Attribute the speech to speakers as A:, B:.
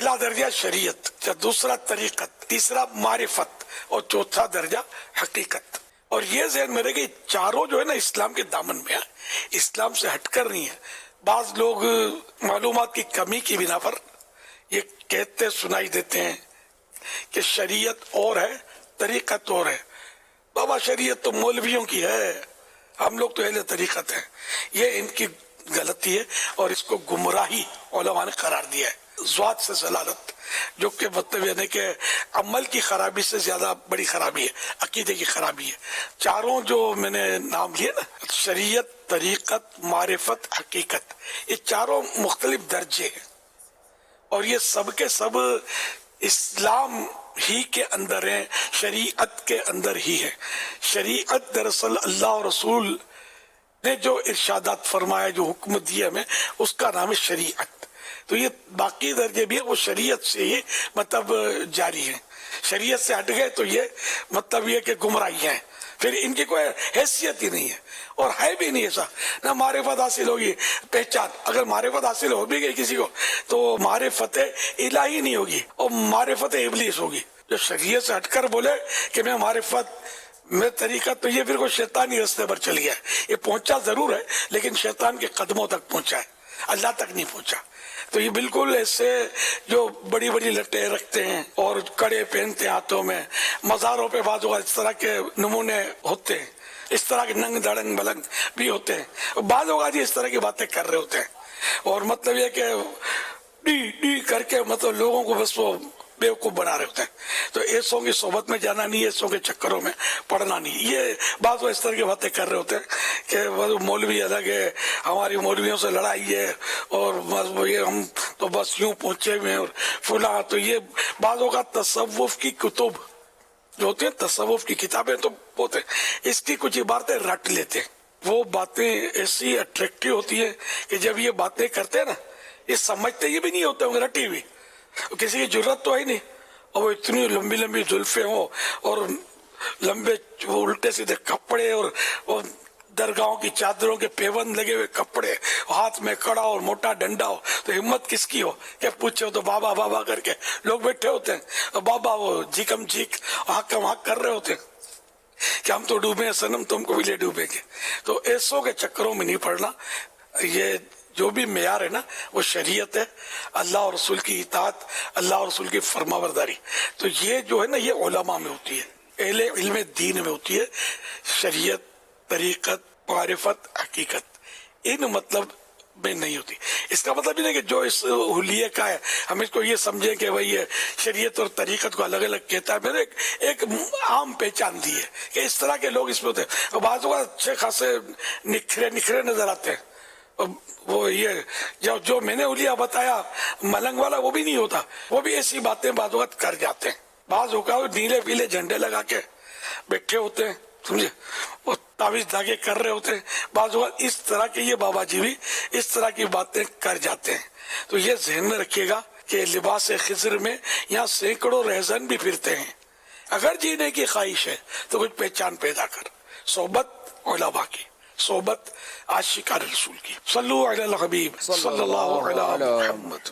A: پہلا درجہ شریعت، دوسرا طریقت، تیسرا معرفت اور چوتھا درجہ حقیقت. اور یہ ذہن میں رہے کہ چاروں جو ہے نا اسلام کے دامن میں ہے، اسلام سے ہٹ کر نہیں ہے. بعض لوگ معلومات کی کمی کی بنا پر یہ کہتے سنائی دیتے ہیں کہ شریعت اور ہے طریقت اور ہے. بابا شریعت تو مولویوں کی ہے، ہم لوگ تو اہل طریقت ہیں. یہ ان کی غلطی ہے اور اس کو گمراہی علماء نے قرار دیا ہے. ذات سے ضلالت، جو کہ مطلب یعنی کہ عمل کی خرابی سے زیادہ بڑی خرابی ہے، عقیدے کی خرابی ہے. چاروں جو میں نے نام لیے نا، شریعت، طریقت، معرفت، حقیقت، یہ چاروں مختلف درجے ہیں اور یہ سب کے سب اسلام ہی کے اندر ہیں، شریعت کے اندر ہی ہے. شریعت دراصل اللہ اور رسول نے جو ارشادات فرمایا، جو حکم دیا ہمیں، اس کا نام ہے شریعت. تو یہ باقی درجے بھی ہیں وہ شریعت سے ہی مطلب جاری ہیں. شریعت سے ہٹ گئے تو یہ مطلب یہ کہ گمراہی ہیں، پھر ان کی کوئی حیثیت ہی نہیں ہے اور ہے بھی نہیں ایسا. نہ معرفت حاصل ہوگی، پہچان اگر معرفت حاصل ہو بھی گئی کسی کو تو معرفت الہی نہیں ہوگی اور معرفت ابلیس ہوگی. جو شریعت سے ہٹ کر بولے کہ میں معرفت میں طریقہ، تو یہ پھر کوئی شیطانی رستے پر چل گیا. یہ پہنچا ضرور ہے لیکن شیطان کے قدموں تک پہنچا ہے، اللہ تک نہیں پہنچا. تو یہ بالکل ایسے جو بڑی بڑی لٹیں رکھتے ہیں اور کڑے پہنتے ہیں ہاتھوں میں، مزاروں پہ بعض اوقات اس طرح کے نمونے ہوتے ہیں، اس طرح کے ننگ دڑنگ بلنگ بھی ہوتے ہیں، بعض اوقات اس طرح کی باتیں کر رہے ہوتے ہیں اور مطلب یہ کہ ڈی ڈی کر کے مطلب لوگوں کو بس وہ بیوقوف بنا رہے ہوتے ہیں. تو ایسوں کی صحبت میں جانا نہیں، ایسوں کے چکروں میں پڑنا نہیں. یہ بعض وہ اس طرح کی باتیں کر رہے ہوتے ہیں کہ مولوی الگ ہے، ہماری مولویوں سے لڑائی ہے اور یہ ہم تو بس یوں پہنچے ہوئے ہیں اور فلاں. تو یہ بعض اوقات تصوف کی کتب جو ہوتے ہیں، تصوف کی کتابیں تو ہوتے ہیں، اس کی کچھ عبارتیں رٹ لیتے ہیں. وہ باتیں ایسی اٹریکٹیو ہوتی ہیں کہ جب یہ باتیں کرتے ہیں نا، یہ سمجھتے یہ بھی نہیں ہوتے ہوں گے رٹی ہوئی، کسی کی جرت تو ہے نہیں، اور وہ اتنی لمبی لمبی زلفیں ہوں اور لمبے الٹے سیدھے کپڑے اور درگاہوں کی چادروں کے پیوند لگے ہوئے کپڑے، ہاتھ میں کڑا اور موٹا ڈنڈا ہو. تو ہمت کس کی ہو کہ پوچھو تو بابا بابا کر کے لوگ بیٹھے ہوتے ہیں اور بابا وہ جھکم جھک حکم حق کر رہے ہوتے ہیں کہ ہم تو ڈوبے ہیں صنم، تم کو بھی لے ڈوبیں گے. تو ایسوں کے چکروں میں نہیں پڑنا. یہ جو بھی معیار ہے نا وہ شریعت ہے، اللہ اور رسول کی اطاعت، اللہ اور رسول کی فرما برداری. تو یہ جو ہے نا یہ علماء میں ہوتی ہے، اہل علم دین میں ہوتی ہے. شریعت، طریقت، معرفت، حقیقت ان مطلب میں نہیں ہوتی. اس کا مطلب یہ نہیں کہ جو اس حلیے کا ہے ہم اس کو یہ سمجھیں کہ بھئی یہ شریعت اور طریقت کو الگ الگ کہتا ہے. میں نے ایک عام پہچان دی ہے کہ اس طرح کے لوگ اس میں ہوتے ہیں اور بعض اوقات اچھے خاصے نکھرے نظر آتے ہیں. وہ یہ جو میں نے اولیاء بتایا ملنگ والا وہ بھی نہیں ہوتا، وہ بھی ایسی باتیں بعض اوقات کر جاتے ہیں. بعض اوقات نیلے پیلے جھنڈے لگا کے بیٹھے ہوتے ہیں، سمجھے، وہ تعویذ دھاگے کر رہے ہوتے ہیں. بعض اوقات اس طرح کے یہ بابا جی بھی اس طرح کی باتیں کر جاتے ہیں. تو یہ ذہن میں رکھیے گا کہ لباس خضر میں یہاں سینکڑوں رہزن بھی پھرتے ہیں. اگر جینے کی خواہش ہے تو کچھ پہچان پیدا کر، صحبت علماء کی، صحبت عاشقان رسول کی. صلو علی الحبیب صلی اللہ علیہ محمد.